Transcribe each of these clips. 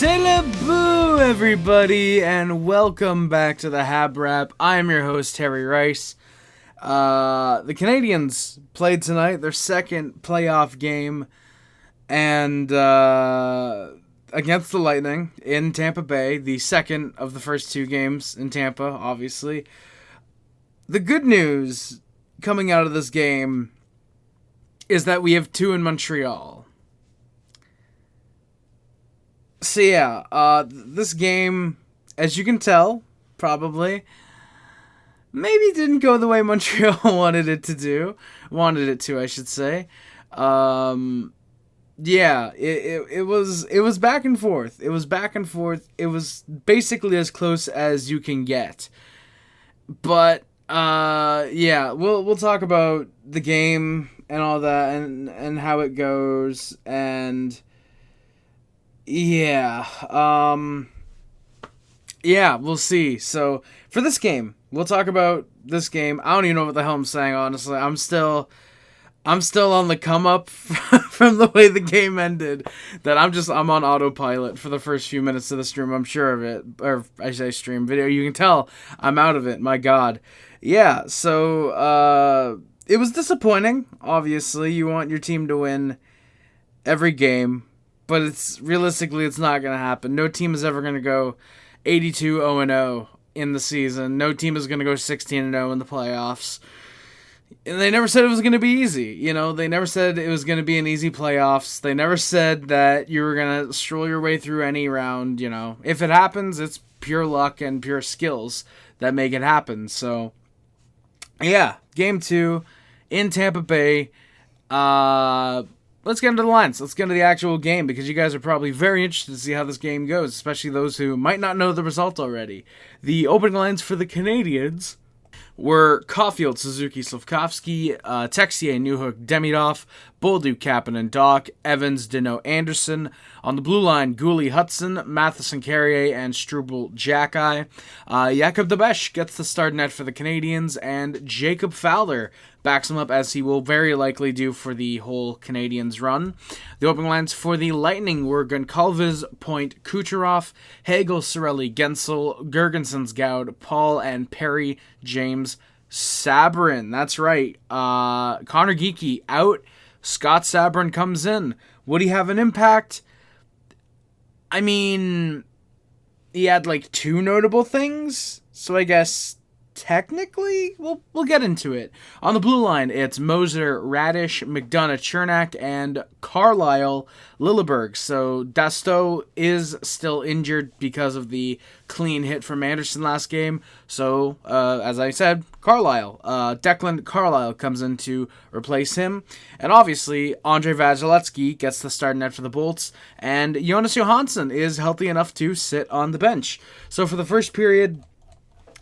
C'est le boo, everybody, and welcome back to the HabWrap. I am your host, Terry Rice. The Canadiens played tonight, their second playoff game, and against the Lightning in Tampa Bay, the second of the first two games in Tampa, obviously. The good news coming out of this game is that we have two in Montreal. So yeah, this game, as you can tell, probably, maybe didn't go the way Montreal wanted it to, I should say. Yeah, it was back and forth. It was basically as close as you can get. But yeah, we'll talk about the game and all that and how it goes and. Yeah, we'll see. So, for this game, we'll talk about this game. I don't even know what the hell I'm saying, honestly. I'm still on the come up from the way the game ended. That I'm on autopilot for the first few minutes of the stream. I'm sure of it. Or, I say stream video. You can tell I'm out of it. My God. Yeah, so, it was disappointing, obviously. You want your team to win every game. But it's realistically, it's not going to happen. No team is ever going to go 82-0-0 in the season. No team is going to go 16-0 in the playoffs. And they never said it was going to be easy. You know, they never said it was going to be an easy playoffs. They never said that you were going to stroll your way through any round, you know. If it happens, it's pure luck and pure skills that make it happen. So, yeah, Game 2 in Tampa Bay. Let's get into the lines. Let's get into the actual game because you guys are probably very interested to see how this game goes, especially those who might not know the result already. The opening lines for the Canadiens were Caulfield, Suzuki, Slafkovsky, Texier, Newhook, Demidov, Bolduc, Kapanen, Doc, Evans, Dino, Anderson. On the blue line, Gooley, Hudson, Matheson, Carrier, and Struble, Jackeye. Jakub Dabesh gets the start net for the Canadiens, and Jacob Fowler backs him up as he will very likely do for the whole Canadiens run. The opening lines for the Lightning were Goncalves, Point, Kucherov, Hagel, Cirelli, Gensel, Gergensons, Goud, Paul, and Perry, James, Sabourin. That's right. Connor Geekie out. Scott Sabourin comes in. Would he have an impact? I mean, he had like two notable things, so I guess technically we'll get into it. On the blue line, it's Moser, Radish, McDonough, Chernak, and Carlisle, Lilleberg. So Dasto is still injured because of the clean hit from Anderson last game. So, as I said, Declan Carlisle comes in to replace him. And obviously, Andre Vasilevsky gets the start net for the Bolts. And Jonas Johansson is healthy enough to sit on the bench. So for the first period,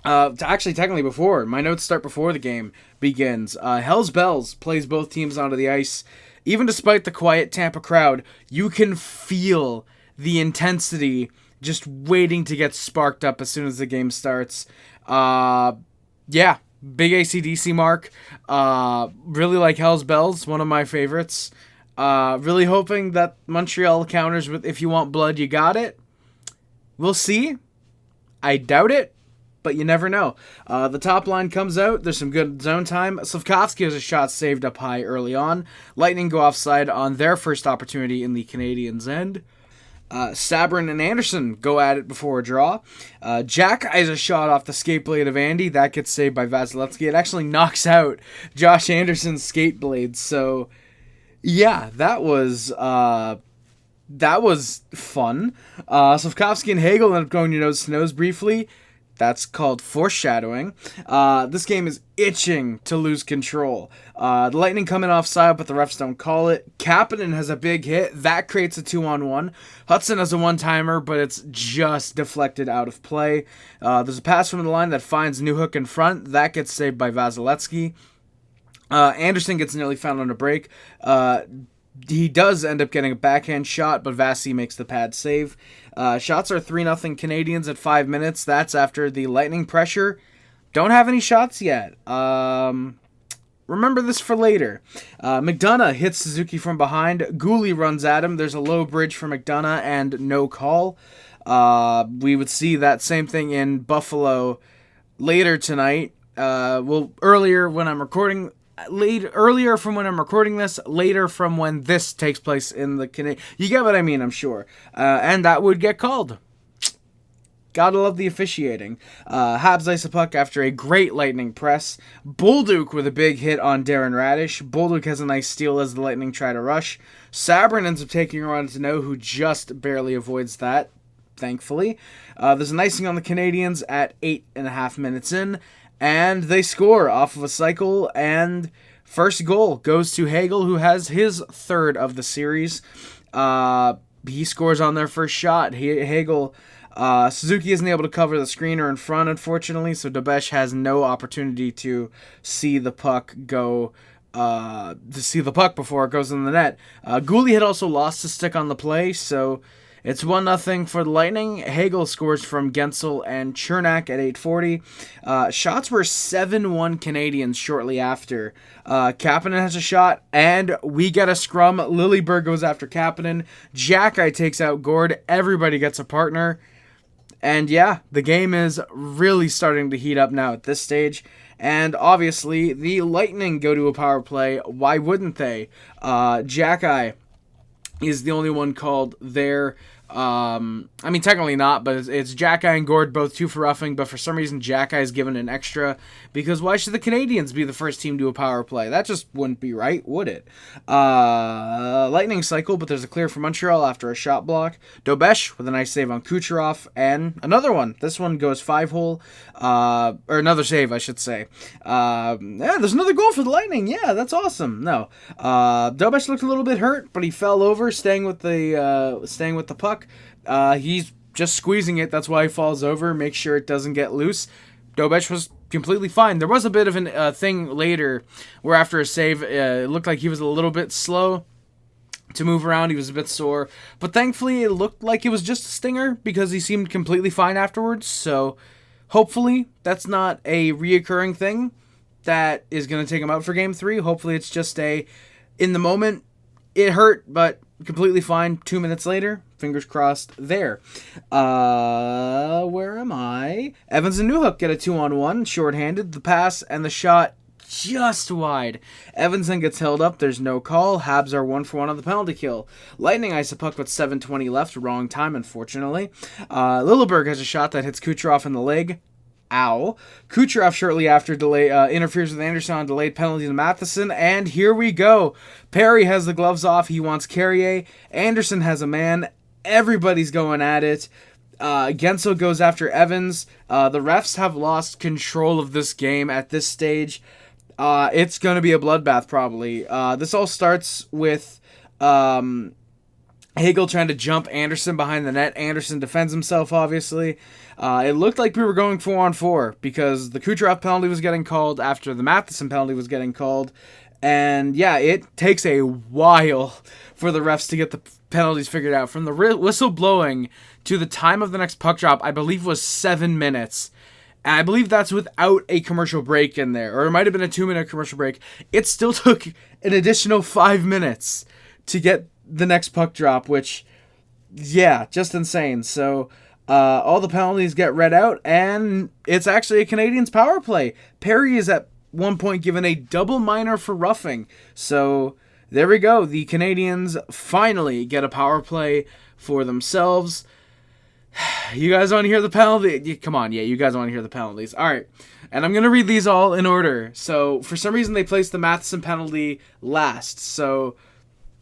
technically before, my notes start before the game begins. Hell's Bells plays both teams onto the ice. Even despite the quiet Tampa crowd, you can feel the intensity just waiting to get sparked up as soon as the game starts. Yeah, big AC/DC mark. Really like Hell's Bells, one of my favorites. Really hoping that Montreal counters with "If you want blood, you got it." We'll see. I doubt it, but you never know. The top line comes out. There's some good zone time. Slafkovsky has a shot saved up high early on. Lightning go offside on their first opportunity in the Canadiens' end. Sabourin and Anderson go at it before a draw. Jack has a shot off the skate blade of Andy. That gets saved by Vasilevsky. It actually knocks out Josh Anderson's skate blade. So, yeah, that was fun. Slafkovsky and Hagel end up going nose to nose briefly. That's called foreshadowing. This game is itching to lose control. The Lightning come in offside, but the refs don't call it. Kapanen has a big hit. That creates a 2-on-1. Hudson has a one-timer, but it's just deflected out of play. There's a pass from the line that finds Newhook in front. That gets saved by Vasilevsky. Anderson gets nearly found on a break. He does end up getting a backhand shot, but Vasi makes the pad save. Shots are 3-0 Canadiens at 5 minutes. That's after the Lightning pressure. Don't have any shots yet. remember this for later. McDonough hits Suzuki from behind. Gooley runs at him. There's a low bridge for McDonough and no call. We would see that same thing in Buffalo later tonight. Earlier when I'm recording. Earlier from when I'm recording this, later from when this takes place in the Canadian. You get what I mean, I'm sure. And that would get called. Gotta love the officiating. Habs ice a puck after a great Lightning press. Bolduc with a big hit on Darren Radish. Bolduc has a nice steal as the Lightning try to rush. Sabourin ends up taking a run to no, who just barely avoids that, thankfully. There's an icing on the Canadiens at 8.5 minutes in. And they score off of a cycle, and first goal goes to Hagel, who has his third of the series. He scores on their first shot. Hagel, Suzuki isn't able to cover the screener in front, unfortunately, so Dobesh has no opportunity to see the puck before it goes in the net. Gooley had also lost his stick on the play, so it's 1-0 for the Lightning. Hagel scores from Gensel and Chernak at 8:40. Shots were 7-1 Canadiens shortly after. Kapanen has a shot, and we get a scrum. Lilleberg goes after Kapanen. Jackeye takes out Gord. Everybody gets a partner. And yeah, the game is really starting to heat up now at this stage. And obviously, the Lightning go to a power play. Why wouldn't they? Jackeye is the only one called there. Technically not, but it's Jackeye and Gord, both 2 for roughing, but for some reason Jackeye is given an extra, because why should the Canadiens be the first team to a power play? That just wouldn't be right, would it? Lightning cycle, but there's a clear for Montreal after a shot block. Dobesh with a nice save on Kucherov, and another one. This one goes 5-hole, or another save, I should say. There's another goal for the Lightning. Yeah, that's awesome. No, Dobesh looked a little bit hurt, but he fell over, staying with the puck. He's just squeezing it. That's why he falls over. Make sure it doesn't get loose. Dobesh was completely fine. There was a bit of a thing later where after a save, it looked like he was a little bit slow to move around. He was a bit sore. But thankfully, it looked like it was just a stinger because he seemed completely fine afterwards. So hopefully, that's not a reoccurring thing that is going to take him out for Game 3. Hopefully, it's just in the moment, it hurt, but completely fine 2 minutes later. Fingers crossed there. Where am I? Evans and Newhook get a 2-on-1, shorthanded. The pass and the shot just wide. Evans then gets held up. There's no call. Habs are 1-for-1 on the penalty kill. Lightning ice a puck with 7:20 left. Wrong time, unfortunately. Lilleberg has a shot that hits Kucherov in the leg. Ow. Kucherov shortly after interferes with Anderson on delayed penalty to Matheson, and here we go. Perry has the gloves off. He wants Carrier. Anderson has a man. Everybody's going at it. Gensel goes after Evans. The refs have lost control of this game at this stage. It's going to be a bloodbath, probably. This all starts with Hagel trying to jump Anderson behind the net. Anderson defends himself, obviously. It looked like we were going 4-on-4 because the Kucherov penalty was getting called after the Matheson penalty was getting called. And yeah, it takes a while for the refs to get the penalties figured out. From the whistle blowing to the time of the next puck drop, I believe was 7 minutes. And I believe that's without a commercial break in there. Or it might have been a 2-minute commercial break. It still took an additional 5 minutes to get the next puck drop, which, yeah, just insane. So all the penalties get read out, and it's actually a Canadiens power play. Perry is at one point given a double minor for roughing. So there we go. The Canadiens finally get a power play for themselves. You guys want to hear the penalty? Come on, yeah, you guys want to hear the penalties. All right, and I'm going to read these all in order. So for some reason, they placed the Matheson penalty last. So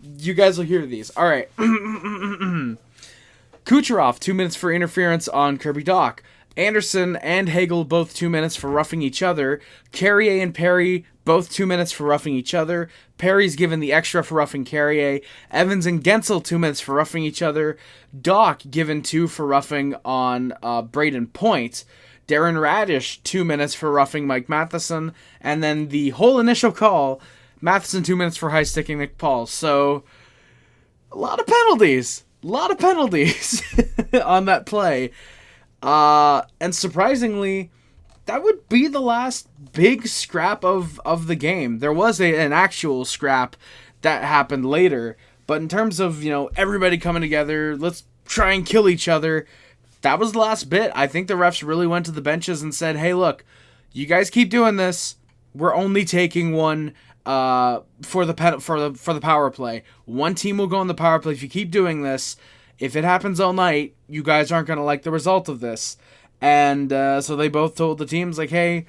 you guys will hear these. All right. Kucherov, 2 minutes for interference on Kirby Dach. Anderson and Hagel, both 2 minutes for roughing each other. Carrier and Perry, both 2 minutes for roughing each other. Perry's given the extra for roughing Carrier. Evans and Gensel, 2 minutes for roughing each other. Dach given 2 for roughing on Braden Point. Darren Radish, 2 minutes for roughing Mike Matheson. And then the whole initial call, Matheson 2 minutes for high-sticking Nick Paul. So, a lot of penalties. A lot of penalties on that play. And surprisingly, that would be the last big scrap of the game. There was an actual scrap that happened later, but in terms of, everybody coming together, let's try and kill each other, that was the last bit. I think the refs really went to the benches and said, hey, look, you guys keep doing this. We're only taking one for the power play. One team will go on the power play if you keep doing this. If it happens all night, you guys aren't going to like the result of this. And so they both told the teams, like, hey,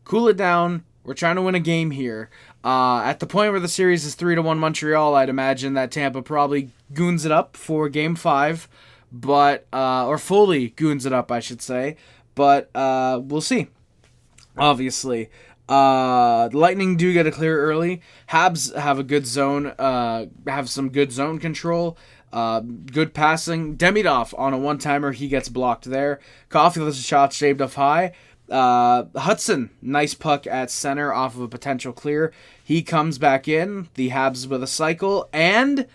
cool it down. We're trying to win a game here. At the point where the series is 3-1 Montreal, I'd imagine that Tampa probably goons it up for Game 5. But or fully goons it up, I should say. But we'll see. Obviously. The Lightning do get a clear early. Habs have a good zone, have some good zone control, good passing. Demidov on a one-timer, he gets blocked there. Caulfield has a shot shaved off high. Hudson, nice puck at center off of a potential clear. He comes back in. The Habs with a cycle, and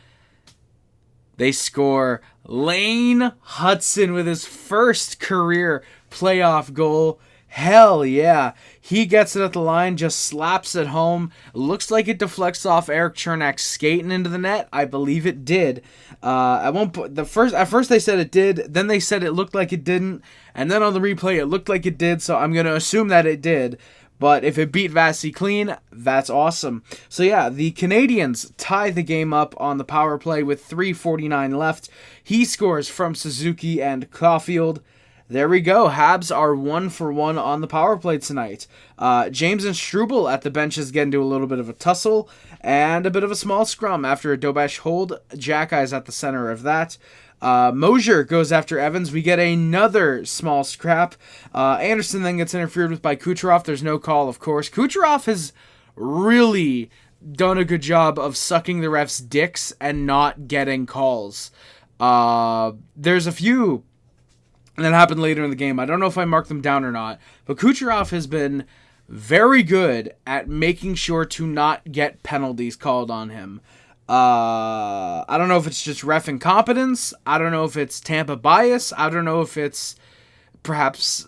they score. Lane Hudson with his first career playoff goal. Hell yeah. He gets it at the line, just slaps it home. Looks like it deflects off Eric Chernak's skating into the net. I believe it did. At first they said it did, then they said it looked like it didn't, and then on the replay it looked like it did, so I'm going to assume that it did. But if it beat Vasi clean, that's awesome. So yeah, the Canadiens tie the game up on the power play with 3:49 left. He scores from Suzuki and Caulfield. There we go. Habs are 1-for-1 on the power play tonight. James and Struble at the benches get into a little bit of a tussle and a bit of a small scrum after a Dobesh hold. Jackeyes at the center of that. Moser goes after Evans. We get another small scrap. Anderson then gets interfered with by Kucherov. There's no call, of course. Kucherov has really done a good job of sucking the refs' dicks and not getting calls. There's a few that happened later in the game. I don't know if I marked them down or not, but Kucherov has been very good at making sure to not get penalties called on him. I don't know if it's just ref incompetence. I don't know if it's Tampa bias. I don't know if it's perhaps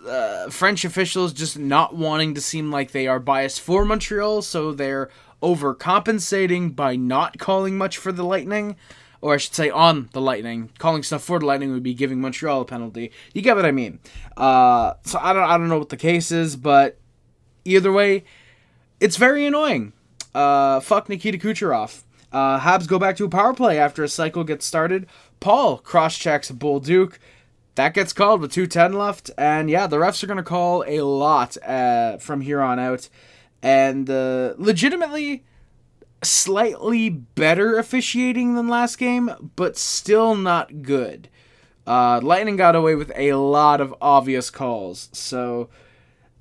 French officials just not wanting to seem like they are biased for Montreal, so they're overcompensating by not calling much for the Lightning. Or I should say on the Lightning. Calling stuff for the Lightning would be giving Montreal a penalty. You get what I mean. So I don't know what the case is, but either way, it's very annoying. Fuck Nikita Kucherov. Habs go back to a power play after a cycle gets started. Paul cross-checks Bolduc. That gets called with 2:10 left. And yeah, the refs are going to call a lot from here on out. And legitimately slightly better officiating than last game, but still not good. Lightning got away with a lot of obvious calls, so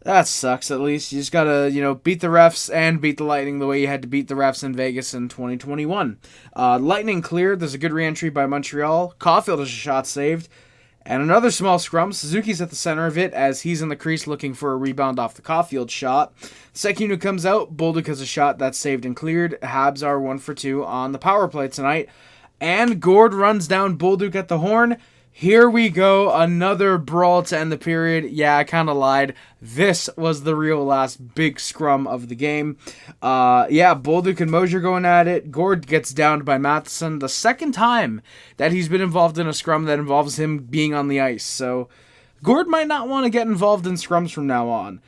that sucks. At least you just gotta, beat the refs and beat the Lightning the way you had to beat the refs in Vegas in 2021. Lightning cleared. There's a good re-entry by Montreal. Caulfield has a shot saved. And another small scrum. Suzuki's at the center of it as he's in the crease looking for a rebound off the Caulfield shot. Second unit comes out. Bolduc has a shot that's saved and cleared. Habs are 1-for-2 on the power play tonight. And Gord runs down Bolduc at the horn. Here we go. Another brawl to end the period. Yeah, I kind of lied. This was the real last big scrum of the game. Bolduc and Moser going at it. Gord gets downed by Matheson. The second time that he's been involved in a scrum that involves him being on the ice. So Gord might not want to get involved in scrums from now on.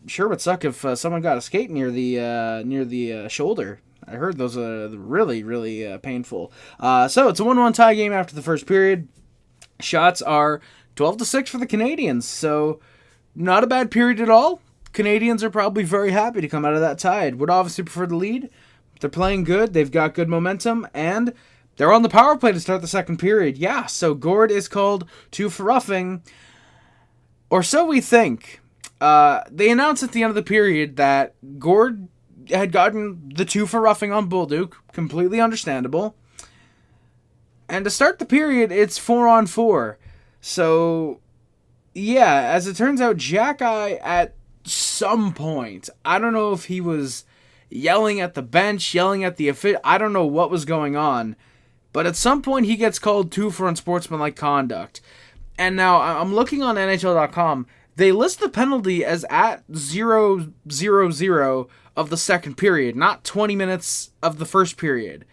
Sure would suck if someone got a skate near the shoulder. I heard those are really, really painful. So it's a 1-1 tie game after the first period. Shots are 12-6 for the Canadiens. So not a bad period at all. Canadiens are probably very happy to come out of that tied. Would obviously prefer the lead. They're playing good. They've got good momentum. And they're on the power play to start the second period. Yeah, so Gord is called 2 for roughing. Or so we think. They announced at the end of the period that Gord had gotten the 2 for roughing on Bolduc. Completely understandable. And to start the period, it's 4-on-4. So, yeah, as it turns out, Jackeye at some point, I don't know if he was yelling at the bench, yelling at the official, I don't know what was going on. But at some point, he gets called 2 for unsportsmanlike conduct. And now, I'm looking on NHL.com. they list the penalty as at 0:00 of the second period, not 20 minutes of the first period.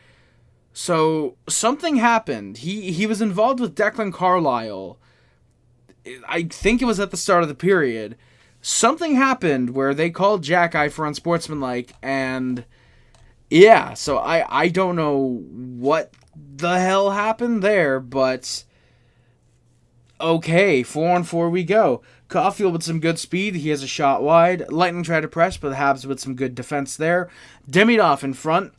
So something happened. He was involved with Declan Carlisle. I think it was at the start of the period. Something happened where they called Jack Eye for unsportsmanlike, and yeah, so I don't know what the hell happened there, but okay, 4-on-4 we go. Caulfield with some good speed. He has a shot wide. Lightning try to press, but the Habs with some good defense there. Demidov in front.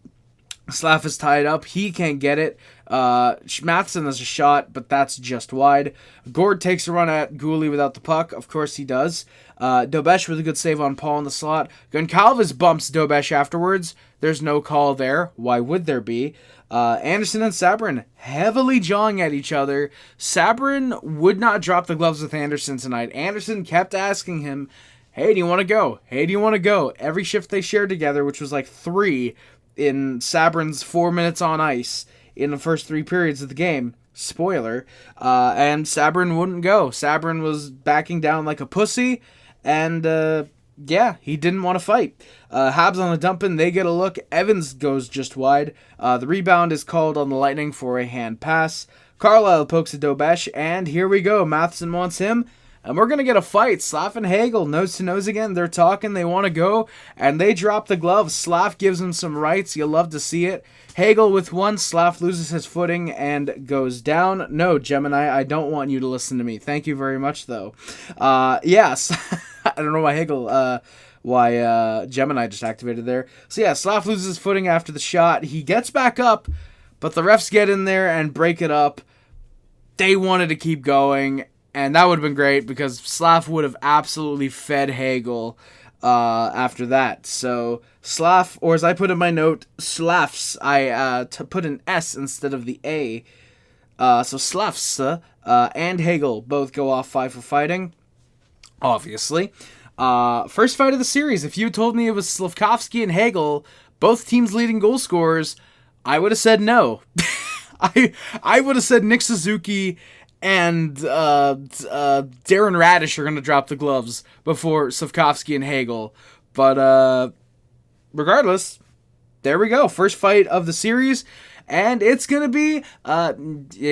Slaf is tied up. He can't get it. Matheson has a shot, but that's just wide. Gord takes a run at Gouli without the puck. Of course he does. Dobesh with a good save on Paul in the slot. Goncalves bumps Dobesh afterwards. There's no call there. Why would there be? Anderson and Sabourin heavily jawing at each other. Sabourin would not drop the gloves with Anderson tonight. Anderson kept asking him, hey, do you want to go? Hey, do you want to go? Every shift they shared together, which was like 3 in Sabourin's 4 minutes on ice in the first 3 periods of the game. Spoiler. And Sabourin wouldn't go. Sabourin was backing down like a pussy, and yeah, he didn't want to fight. Habs on the dump-in, they get a look. Evans goes just wide. The rebound is called on the Lightning for a hand pass. Carlisle pokes at Dobesh, and here we go. Matheson wants him, and we're going to get a fight. Slaf and Hagel, nose to nose again. They're talking, they want to go, and they drop the gloves. Slaf gives him some rights. You'll love to see it. Hagel with one. Slaf loses his footing and goes down. No, Gemini, I don't want you to listen to me. Thank you very much, though. Yes. I don't know why Gemini just activated there. So yeah, Slaf loses his footing after the shot. He gets back up, but the refs get in there and break it up. They wanted to keep going, and that would have been great because Slaf would have absolutely fed Hagel after that. So Slaf, or as I put in my note, Slafs. I put an S instead of the A. So Slafs and Hagel both go off 5 for fighting. Obviously. First fight of the series. If you told me it was Slafkovsky and Hagel, both teams leading goal scorers, I would have said no. I would have said Nick Suzuki and Darren Radish are going to drop the gloves before Slafkovsky and Hagel. But regardless, there we go. First fight of the series. And it's going to be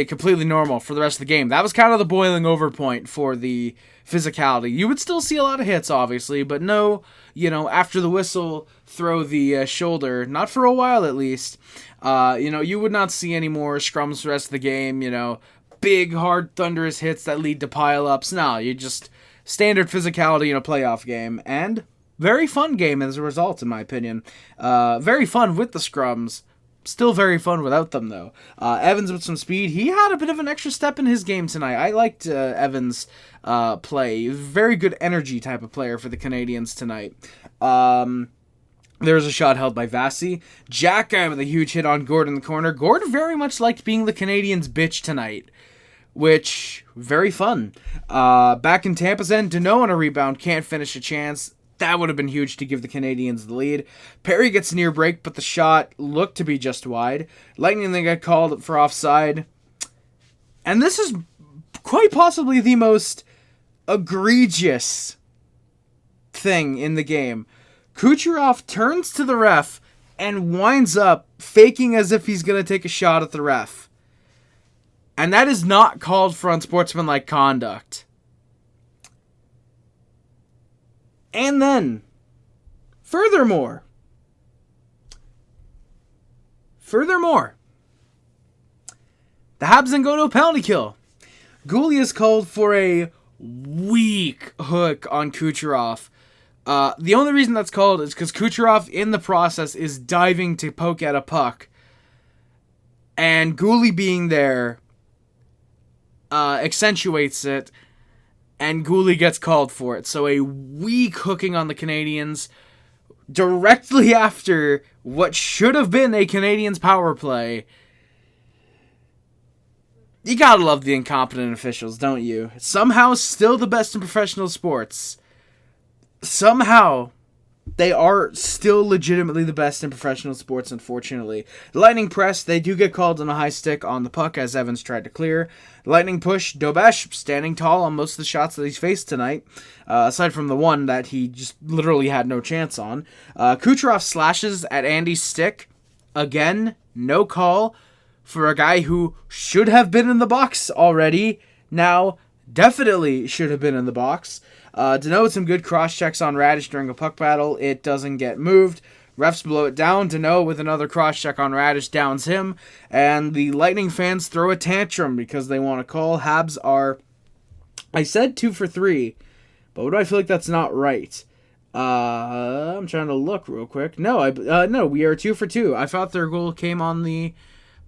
completely normal for the rest of the game. That was kind of the boiling over point for the physicality. You would still see a lot of hits, obviously, but no, after the whistle, throw the shoulder. Not for a while, at least. You would not see any more scrums for the rest of the game, big, hard, thunderous hits that lead to pile-ups. No, you just standard physicality in a playoff game. And very fun game as a result, in my opinion. Very fun with the scrums. Still very fun without them, though. Evans with some speed. He had a bit of an extra step in his game tonight. I liked Evans' play. Very good energy type of player for the Canadiens tonight. There's a shot held by Vasi. Jack Guy with a huge hit on Gord in the corner. Gord very much liked being the Canadiens' bitch tonight, which, very fun. Back in Tampa's end, Deneau on a rebound. Can't finish a chance. That would have been huge to give the Canadiens the lead. Perry gets a near break, but the shot looked to be just wide. Lightning then got called for offside. And this is quite possibly the most egregious thing in the game. Kucherov turns to the ref and winds up faking as if he's going to take a shot at the ref. And that is not called for unsportsmanlike conduct. And then, furthermore, the Habs then go to a penalty kill. Gouli is called for a weak hook on Kucherov. The only reason that's called is because Kucherov, in the process, is diving to poke at a puck. And Gouli being there accentuates it. And Gouli gets called for it. So a weak hooking on the Canadiens directly after what should have been a Canadiens power play. You gotta love the incompetent officials, don't you? Somehow still the best in professional sports. Somehow they are still legitimately the best in professional sports, unfortunately. The Lightning press, they do get called on a high stick on the puck as Evans tried to clear. The Lightning push, Dobesh standing tall on most of the shots that he's faced tonight, aside from the one that he just literally had no chance on. Kucherov slashes at Andy's stick. Again, no call for a guy who should have been in the box already. Now, definitely should have been in the box. Danault with some good cross-checks on Radish during a puck battle. It doesn't get moved. Refs blow it down. Danault with another cross-check on Radish downs him. And the Lightning fans throw a tantrum because they want to call. Habs are, I said 2 for 3, but what do I feel like that's not right? I'm trying to look real quick. No, no, we are 2 for 2. I thought their goal came on the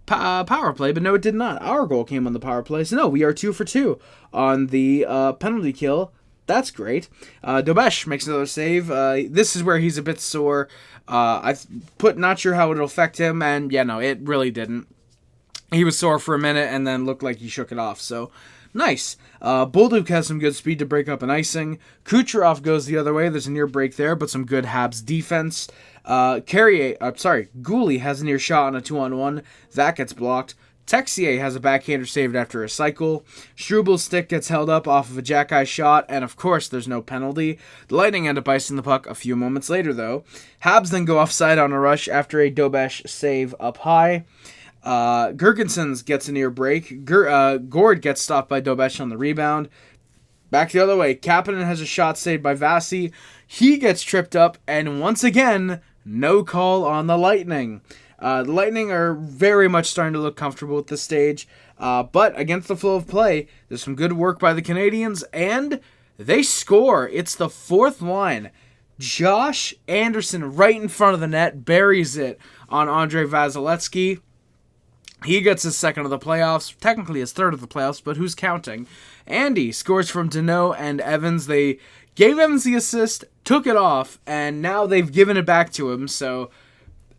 power play, but no, it did not. Our goal came on the power play, so no, we are 2 for 2 on the penalty kill. That's great. Dobesh makes another save. This is where he's a bit sore. I put not sure how it'll affect him, and yeah, no, it really didn't. He was sore for a minute and then looked like he shook it off, so nice. Bolduc has some good speed to break up an icing. Kucherov goes the other way. There's a near break there, but some good Habs defense. Goulet has a near shot on a 2-on-1. That gets blocked. Texier has a backhander saved after a cycle. Strubl's stick gets held up off of a jack-eye shot, and of course there's no penalty. The Lightning end up icing the puck a few moments later, though. Habs then go offside on a rush after a Dobesh save up high. Girgensons gets a near break. Gord gets stopped by Dobesh on the rebound. Back the other way, Kapanen has a shot saved by Vasi. He gets tripped up, and once again, no call on the Lightning. The Lightning are very much starting to look comfortable at this stage, but against the flow of play, there's some good work by the Canadiens, and they score. It's the fourth line. Josh Anderson, right in front of the net, buries it on Andrei Vasilevsky. He gets his second of the playoffs, technically his third of the playoffs, but who's counting? Andy scores from Danault and Evans. They gave Evans the assist, took it off, and now they've given it back to him, so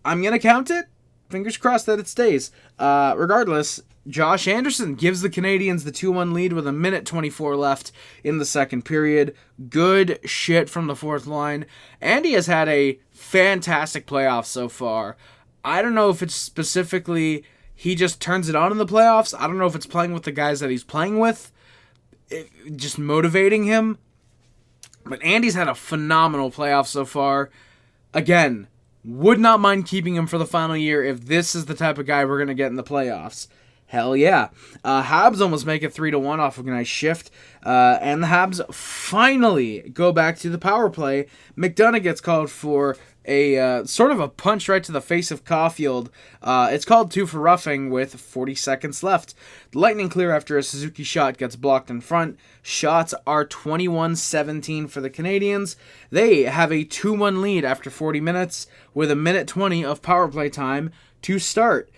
I'm going to count it. Fingers crossed that it stays. Regardless, Josh Anderson gives the Canadiens the 2-1 lead with 1:24 left in the second period. Good shit from the fourth line. Andy has had a fantastic playoff so far. I don't know if it's specifically he just turns it on in the playoffs. I don't know if it's playing with the guys that he's playing with, just motivating him. But Andy's had a phenomenal playoff so far. Again, would not mind keeping him for the final year if this is the type of guy we're going to get in the playoffs. Hell yeah. Habs almost make it 3-1 off of a nice shift. And the Habs finally go back to the power play. McDonough gets called for a sort of a punch right to the face of Caulfield. It's called 2 for roughing with 40 seconds left. The Lightning clear after a Suzuki shot gets blocked in front. Shots are 21-17 for the Canadiens. They have a 2-1 lead after 40 minutes with 1:20 of power play time to start.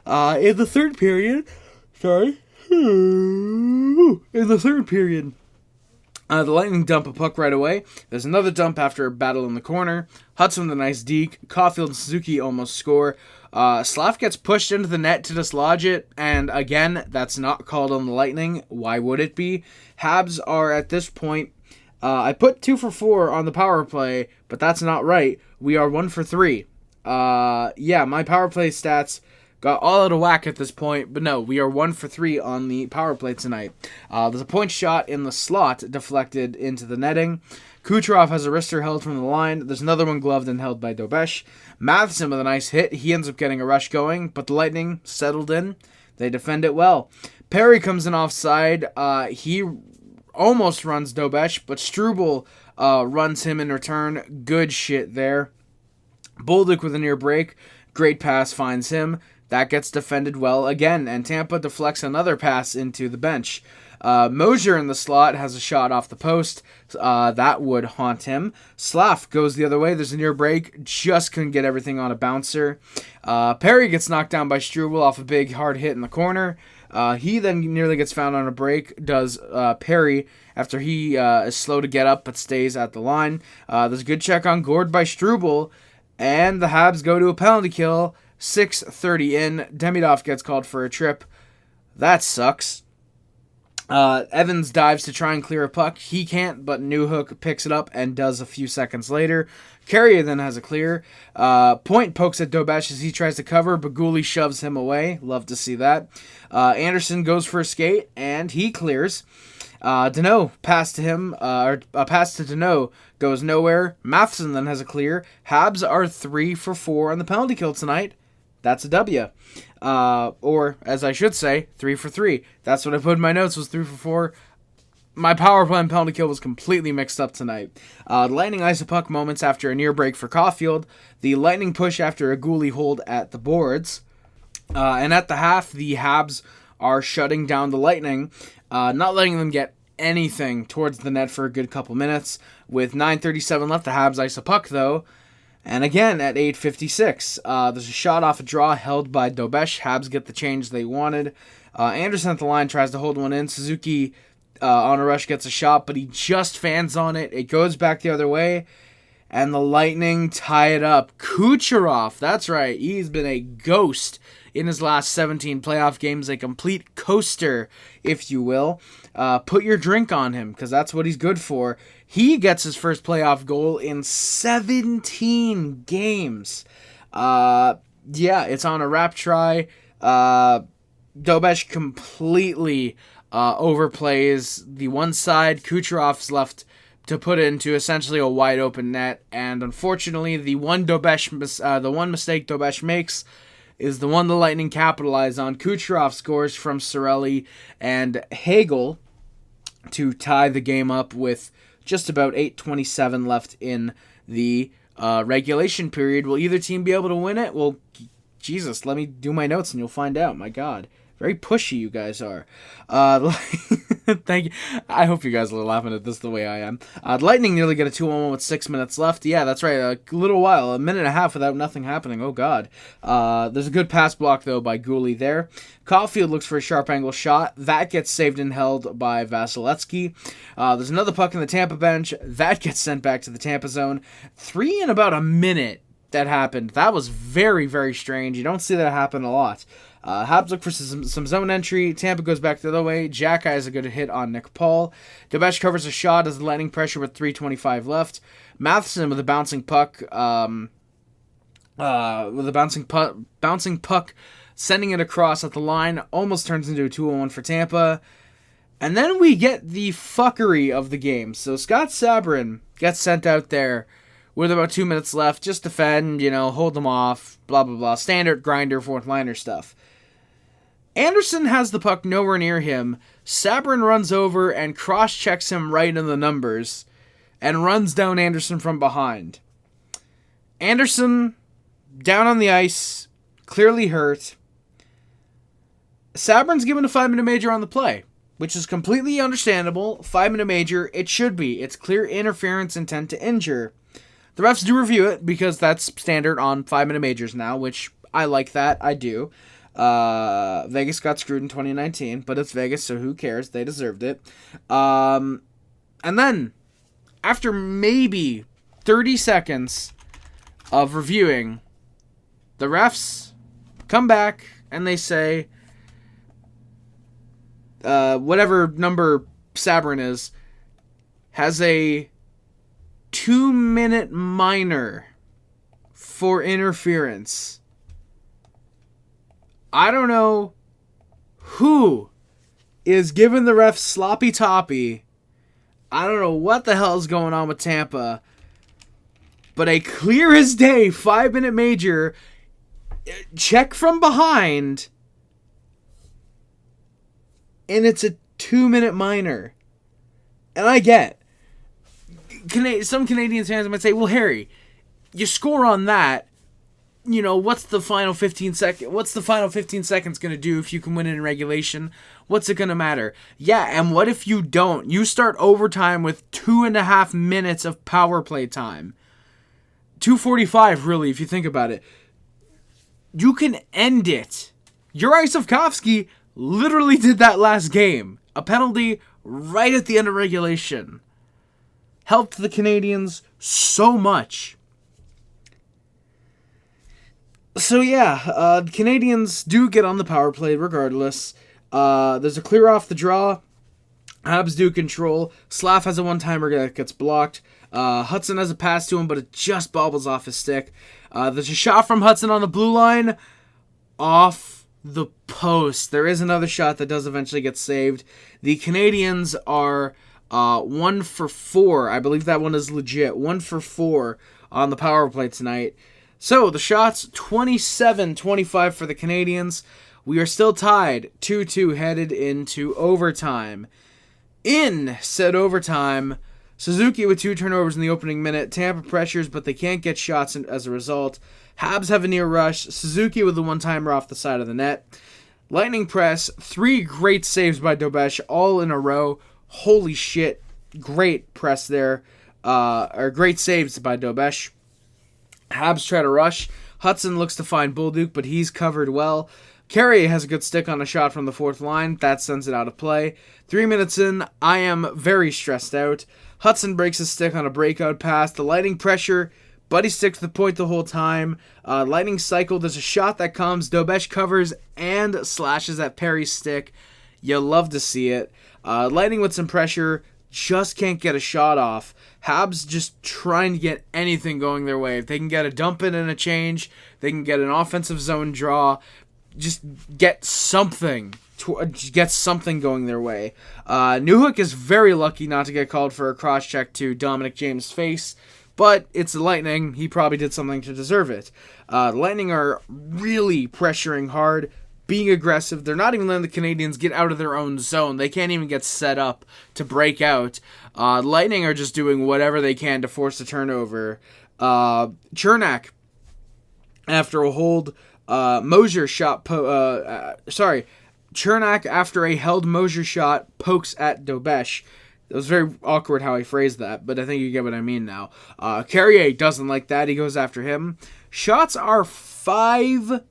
In the third period, the Lightning dump a puck right away. There's another dump after a battle in the corner. Hudson with a nice deke. Caulfield and Suzuki almost score. Slav gets pushed into the net to dislodge it, and again, that's not called on the Lightning. Why would it be? Habs are at this point, I put 2 for 4 on the power play, but that's not right. We are 1 for 3. My power play stats got all out of whack at this point, but no, we are 1 for 3 on the power play tonight. There's a point shot in the slot deflected into the netting. Kucherov has a wrister held from the line. There's another one gloved and held by Dobesh. Matheson with a nice hit. He ends up getting a rush going, but the Lightning settled in. They defend it well. Perry comes in offside. He almost runs Dobesh, but Struble runs him in return. Good shit there. Bolduc with a near break. Great pass finds him. That gets defended well again, and Tampa deflects another pass into the bench. Moser in the slot has a shot off the post. That would haunt him. Slaf goes the other way. There's a near break. Just couldn't get everything on a bouncer. Perry gets knocked down by Struble off a big hard hit in the corner. He then nearly gets found on a break. Does Perry after he is slow to get up but stays at the line. There's a good check on Gord by Struble. And the Habs go to a penalty kill. 6:30 in. Demidov gets called for a trip. That sucks. Evans dives to try and clear a puck. He can't, but Newhook picks it up and does a few seconds later. Carrier then has a clear. Point pokes at Dobesh as he tries to cover. Baguli shoves him away. Love to see that. Anderson goes for a skate, and he clears. Deneau pass to him, or a pass to Deneau goes nowhere. Matheson then has a clear. Habs are 3 for 4 on the penalty kill tonight. That's a W. Or, as I should say, 3 for 3. That's what I put in my notes, was 3 for 4. My power play and penalty kill was completely mixed up tonight. The Lightning ice a puck moments after a near break for Caulfield. The Lightning push after a goalie hold at the boards. And at the half, the Habs are shutting down the Lightning, not letting them get anything towards the net for a good couple minutes. With 9:37 left, the Habs ice a puck, though. And again, at 8:56, there's a shot off a draw held by Dobesh. Habs get the change they wanted. Anderson at the line tries to hold one in. Suzuki on a rush gets a shot, but he just fans on it. It goes back the other way, and the Lightning tie it up. Kucherov, that's right, he's been a ghost in his last 17 playoff games, a complete coaster, if you will. Put your drink on him, because that's what he's good for. He gets his first playoff goal in 17 games. It's on a wrap try. Dobesh completely overplays the one side. Kucherov's left to put into essentially a wide open net, and unfortunately, the one mistake Dobesh makes is the one the Lightning capitalize on. Kucherov scores from Cirelli and Hagel to tie the game up with just about 8:27 left in the regulation period. Will either team be able to win it? Well, Jesus, let me do my notes and you'll find out. My God. Very pushy you guys are. Thank you. I hope you guys are laughing at this the way I am. The Lightning nearly get a 2-1 with 6 minutes left. Yeah, that's right. A little while. A minute and a half without nothing happening. Oh, God. There's a good pass block, though, by Gouli there. Caulfield looks for a sharp angle shot. That gets saved and held by Vasilevsky. There's another puck in the Tampa bench. That gets sent back to the Tampa zone. 3 in about a minute that happened. That was very, very strange. You don't see that happen a lot. Habs look for some zone entry. Tampa goes back the other way. Jack has a good hit on Nick Paul. Dobesh covers a shot as the Lightning pressure with 3:25 left. Matheson with a bouncing puck. Bouncing puck, sending it across at the line. Almost turns into a 2-1 for Tampa. And then we get the fuckery of the game. So Scott Sabourin gets sent out there with about 2 minutes left. Just defend, hold them off, blah, blah, blah. Standard grinder, fourth liner stuff. Anderson has the puck nowhere near him. Sabourin runs over and cross-checks him right in the numbers and runs down Anderson from behind. Anderson, down on the ice, clearly hurt. Sabourin's given a 5-minute major on the play, which is completely understandable. 5-minute major, it should be. It's clear interference, intent to injure. The refs do review it because that's standard on 5-minute majors now, which I like that. I do. Vegas got screwed in 2019, but it's Vegas, so who cares? They deserved it. And then, after maybe 30 seconds of reviewing, the refs come back and they say, whatever number Sabourin is, has a 2-minute minor for interference. I don't know who is giving the refs sloppy toppy. I don't know what the hell is going on with Tampa. But a clear as day 5-minute major, check from behind, and it's a 2-minute minor. And I get, some Canadian fans might say, well, Harry, you score on that, what's the final 15 seconds going to do if you can win it in regulation? What's it going to matter? Yeah, and what if you don't? You start overtime with 2.5 minutes of power play time. 2:45, really, if you think about it. You can end it. Juraj Slafkovsky literally did that last game. A penalty right at the end of regulation. Helped the Canadiens so much. So yeah, the Canadiens do get on the power play regardless. There's a clear off the draw. Habs do control. Slav has a one-timer that gets blocked. Hudson has a pass to him, but it just bobbles off his stick. There's a shot from Hudson on the blue line. Off the post. There is another shot that does eventually get saved. The Canadiens are 1 for 4. I believe that one is legit. 1 for 4 on the power play tonight. So the shots, 27-25 for the Canadiens. We are still tied 2-2 headed into overtime. In said overtime, Suzuki with 2 turnovers in the opening minute. Tampa pressures, but they can't get shots as a result. Habs have a near rush. Suzuki with the one-timer off the side of the net. Lightning press. 3 great saves by Dobesh all in a row. Holy shit. Great press there. Or great saves by Dobesh. Habs try to rush. Hudson looks to find Bolduc, but he's covered well. Carrier has a good stick on a shot from the fourth line. That sends it out of play. 3 minutes in, I am very stressed out. Hudson breaks his stick on a breakout pass. The Lightning pressure, but he sticks to the point the whole time. Lightning cycle. There's a shot that comes. Dobesh covers and slashes at Perry's stick. You love to see it. Lightning with some pressure. Just can't get a shot off. Habs just trying to get anything going their way. If they can get a dump in and a change, they can get an offensive zone draw. Just get something going their way. Newhook is very lucky not to get called for a cross-check to Dominic James' face, but it's the Lightning. He probably did something to deserve it. The Lightning are really pressuring hard, being aggressive. They're not even letting the Canadiens get out of their own zone. They can't even get set up to break out. Lightning are just doing whatever they can to force a turnover. Chernak, after a hold... Moser shot, Chernak after a held Moser shot pokes at Dobesh. It was very awkward how I phrased that, but I think you get what I mean now. Carrier doesn't like that. He goes after him. Shots are 5-0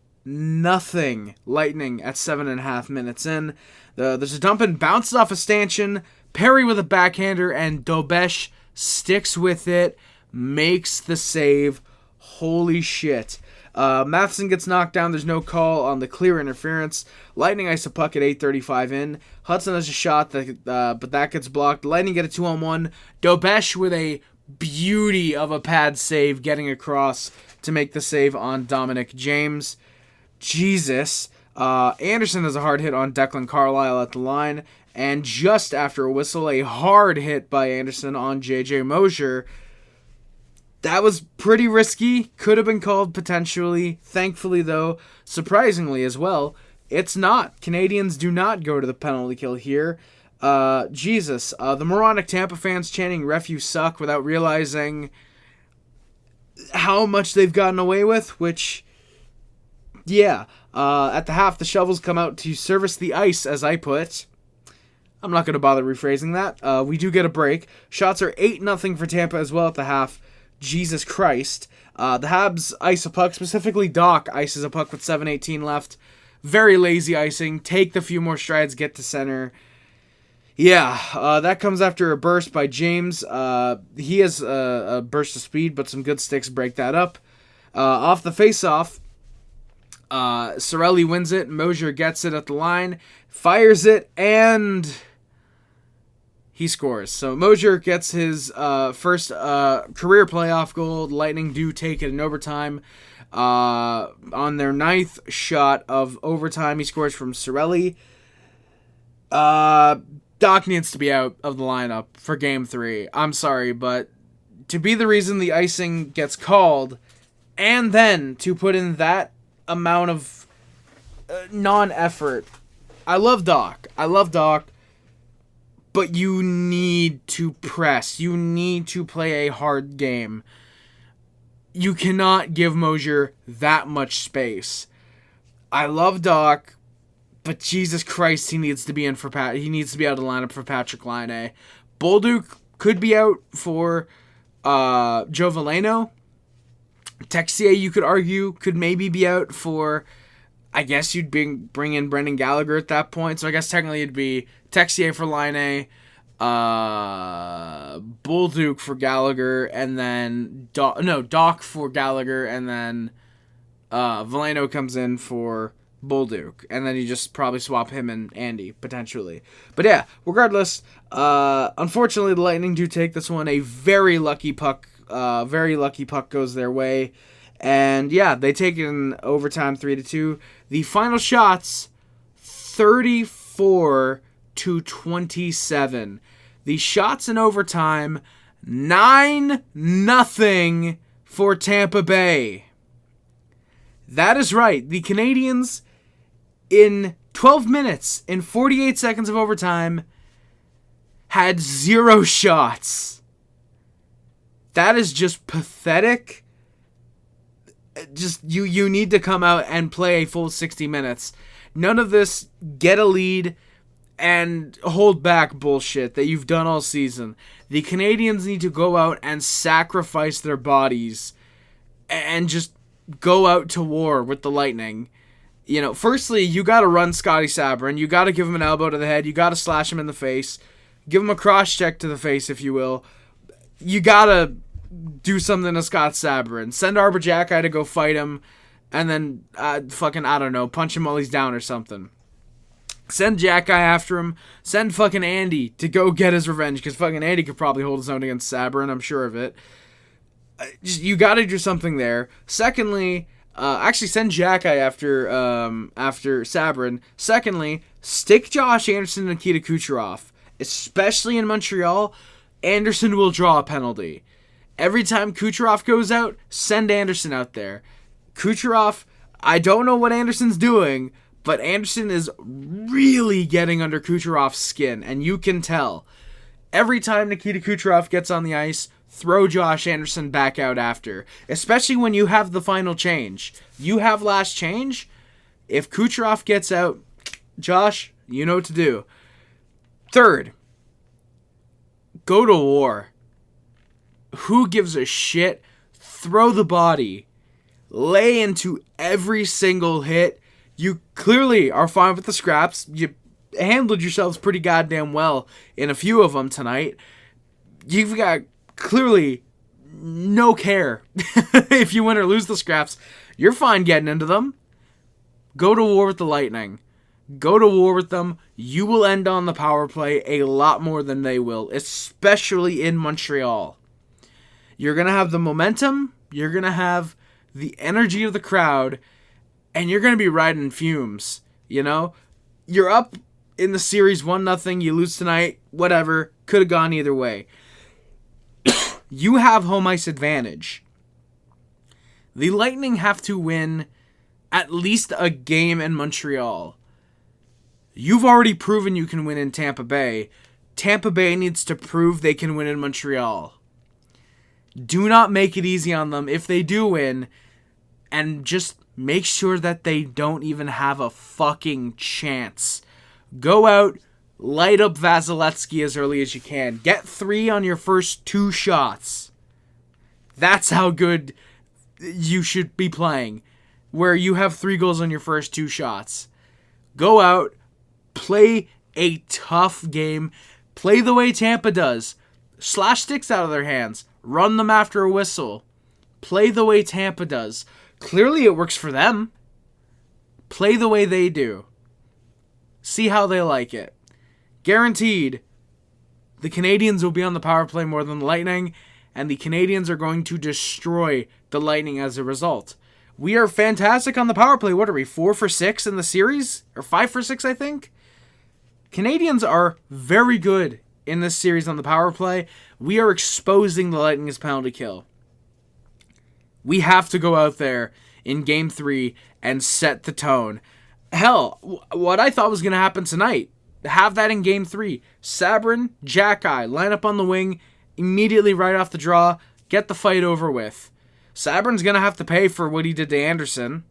Lightning at 7.5 minutes in. There's a dump and bounces off a stanchion. Perry with a backhander, and Dobesh sticks with it, makes the save. Holy shit. Matheson gets knocked down. There's no call on the clear interference. Lightning ice a puck at 8:35 in. Hudson has a shot, but that gets blocked. Lightning get a 2-on-1. Dobesh with a beauty of a pad save, getting across to make the save on Dominic James. Jesus. Anderson has a hard hit on Declan Carlisle at the line. And just after a whistle, a hard hit by Anderson on J.J. Moser. That was pretty risky. Could have been called potentially. Thankfully, though, surprisingly as well, it's not. Canadiens do not go to the penalty kill here. Jesus. The moronic Tampa fans chanting "Ref, you suck" without realizing how much they've gotten away with, which, yeah. At the half, the shovels come out to service the ice, as I put. I'm not going to bother rephrasing that. We do get a break. Shots are 8-0 for Tampa as well at the half. Jesus Christ. The Habs ice a puck, specifically Doc ices a puck with 7:18 left. Very lazy icing. Take the few more strides, get to center. Yeah, that comes after a burst by James. He has a burst of speed, but some good sticks break that up. Off the face-off, Sorelli wins it. Moser gets it at the line, fires it, and he scores. So Moser gets his first career playoff goal. The Lightning do take it in overtime. On their 9th shot of overtime, he scores from Sorelli. Doc needs to be out of the lineup for Game 3. I'm sorry, but to be the reason the icing gets called, and then to put in that amount of non-effort. I love Doc. But you need to press. You need to play a hard game. You cannot give Moser that much space. I love Doc, but Jesus Christ, he needs to be in for he needs to be out of the lineup for Patrick Laine. Bolduc could be out for Joe Veleno. Texier, you could argue, could maybe be out for, I guess you'd bring in Brendan Gallagher at that point. So I guess technically it'd be Texier for Laine, Bolduc for Gallagher, and then Doc for Gallagher, and then Veleno comes in for Bolduc, and then you just probably swap him and Andy, potentially. But yeah, regardless, unfortunately, the Lightning do take this one. A very lucky puck goes their way. And yeah, they take it in overtime 3-2. The final shots, 34-27. The shots in overtime, 9-0 for Tampa Bay. That is right. The Canadiens, in 12 minutes, in 48 seconds of overtime, had 0 shots. That is just pathetic. Just you need to come out and play a full 60 minutes. None of this get a lead and hold back bullshit that you've done all season. The Canadiens need to go out and sacrifice their bodies and just go out to war with the Lightning. You know, firstly, you got to run Scotty Sabourin. You got to give him an elbow to the head. You got to slash him in the face. Give him a cross check to the face, if you will. You got to do something to Scott Sabourin. Send Arbor Jacki to go fight him, and then I don't know, punch him while he's down or something. Send Jacki after him. Send fucking Andy to go get his revenge, because fucking Andy could probably hold his own against Sabourin, I'm sure of it. You got to do something there. Secondly, actually send Jacki after Sabourin. Secondly, stick Josh Anderson and Nikita Kucherov. Especially in Montreal, Anderson will draw a penalty. Every time Kucherov goes out, send Anderson out there. Kucherov, I don't know what Anderson's doing, but Anderson is really getting under Kucherov's skin, and you can tell. Every time Nikita Kucherov gets on the ice, throw Josh Anderson back out after. Especially when you have the final change. You have last change. If Kucherov gets out, Josh, you know what to do. Third, go to war. Who gives a shit? Throw the body. Lay into every single hit. You clearly are fine with the scraps. You handled yourselves pretty goddamn well in a few of them tonight. You've got clearly no care if you win or lose the scraps. You're fine getting into them. Go to war with the Lightning. Go to war with them. You will end on the power play a lot more than they will, especially in Montreal. You're going to have the momentum. You're going to have the energy of the crowd. And you're going to be riding fumes, you know? You're up in the series 1-0. You lose tonight. Whatever. Could have gone either way. You have home ice advantage. The Lightning have to win at least a game in Montreal. You've already proven you can win in Tampa Bay. Tampa Bay needs to prove they can win in Montreal. Do not make it easy on them if they do win, and just make sure that they don't even have a fucking chance. Go out, light up Vasilevsky as early as you can. Get 3 on your first 2 shots. That's how good you should be playing, where you have 3 goals on your first 2 shots. Go out, play a tough game. Play the way Tampa does. Slash sticks out of their hands. Run them after a whistle. Play the way Tampa does. Clearly it works for them. Play the way they do. See how they like it. Guaranteed, the Canadiens will be on the power play more than the Lightning, and the Canadiens are going to destroy the Lightning as a result. We are fantastic on the power play. What are we, 4 for 6 in the series? Or 5 for 6, I think? Canadiens are very good in this series on the power play. We are exposing the Lightning's penalty kill. We have to go out there in Game 3 and set the tone. Hell, what I thought was going to happen tonight, have that in Game 3. Sabourin, Jacki, line up on the wing, immediately right off the draw, get the fight over with. Sabourin's going to have to pay for what he did to Anderson.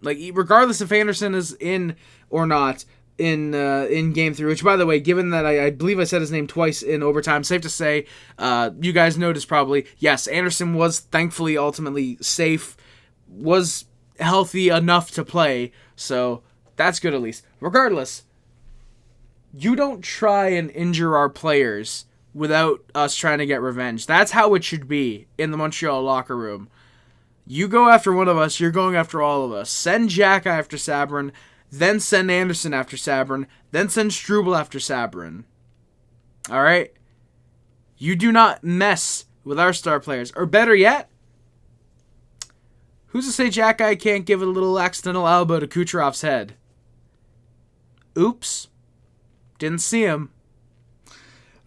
Like, regardless if Anderson is in or not, in Game 3, which, by the way, given that I believe I said his name twice in overtime, safe to say, you guys noticed probably, yes, Anderson was thankfully ultimately safe, was healthy enough to play, so that's good at least. Regardless, you don't try and injure our players without us trying to get revenge. That's how it should be in the Montreal locker room. You go after one of us, you're going after all of us. Send Jack after Sabourin, then send Anderson after Sabourin, then send Struble after Sabourin. Alright? You do not mess with our star players. Or better yet, who's to say Jack Guy can't give it a little accidental elbow to Kucherov's head? Oops. Didn't see him.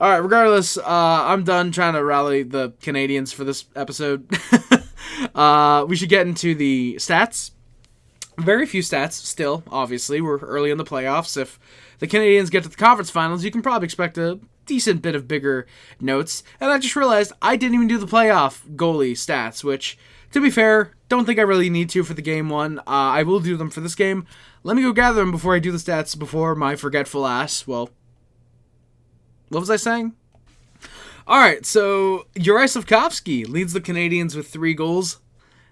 Alright, regardless, I'm done trying to rally the Canadiens for this episode. We should get into the stats. Very few stats still, obviously. We're early in the playoffs. If the Canadiens get to the conference finals, you can probably expect a decent bit of bigger notes. And I just realized I didn't even do the playoff goalie stats, which, to be fair, don't think I really need to for the game one. I will do them for this game. Let me go gather them before I do the stats before my forgetful ass. Well, what was I saying? Alright, so Juraj Slafkovsky leads the Canadiens with 3 goals.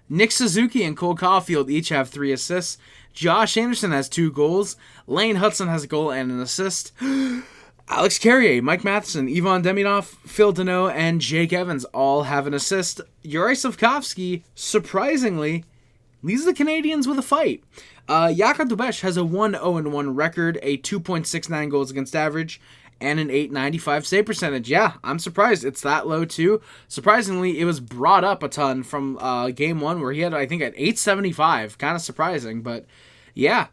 Nick Suzuki and Cole Caulfield each have 3 assists. Josh Anderson has 2 goals. Lane Hudson has a goal and an assist. Alex Carrier, Mike Matheson, Ivan Demidov, Phil Deneau, and Jake Evans all have an assist. Juraj Slafkovsky, surprisingly, leads the Canadiens with a fight. Jakub Dubesh has a 1-0-1 record, a 2.69 goals against average, and an .895 save percentage. Yeah, I'm surprised it's that low too. Surprisingly, it was brought up a ton from game one where he had, I think, at .875. Kind of surprising, but yeah,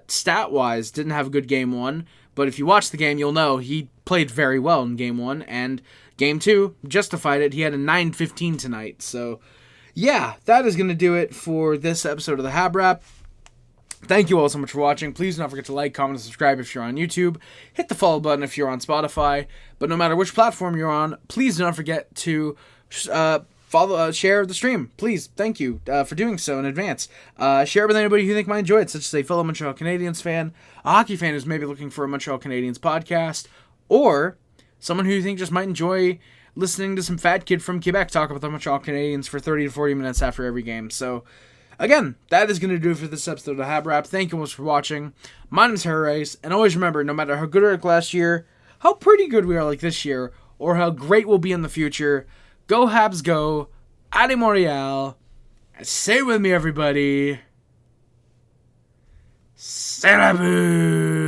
stat-wise, didn't have a good game one. But if you watch the game, you'll know he played very well in game one, and game two justified it. He had a .915 tonight. So yeah, that is going to do it for this episode of the HabWrap. Thank you all so much for watching. Please do not forget to like, comment, and subscribe if you're on YouTube. Hit the follow button if you're on Spotify. But no matter which platform you're on, please do not forget to share the stream. Please, thank you for doing so in advance. Share it with anybody who you think might enjoy it, such as a fellow Montreal Canadiens fan, a hockey fan who's maybe looking for a Montreal Canadiens podcast, or someone who you think just might enjoy listening to some fat kid from Quebec talk about the Montreal Canadiens for 30 to 40 minutes after every game. So again, that is going to do it for this episode of HabWrap. Thank you much for watching. My name is Harris, and always remember, no matter how good we were like last year, how pretty good we are like this year, or how great we'll be in the future, go Habs go, Allez Montreal, and say it with me everybody, C'est la boo!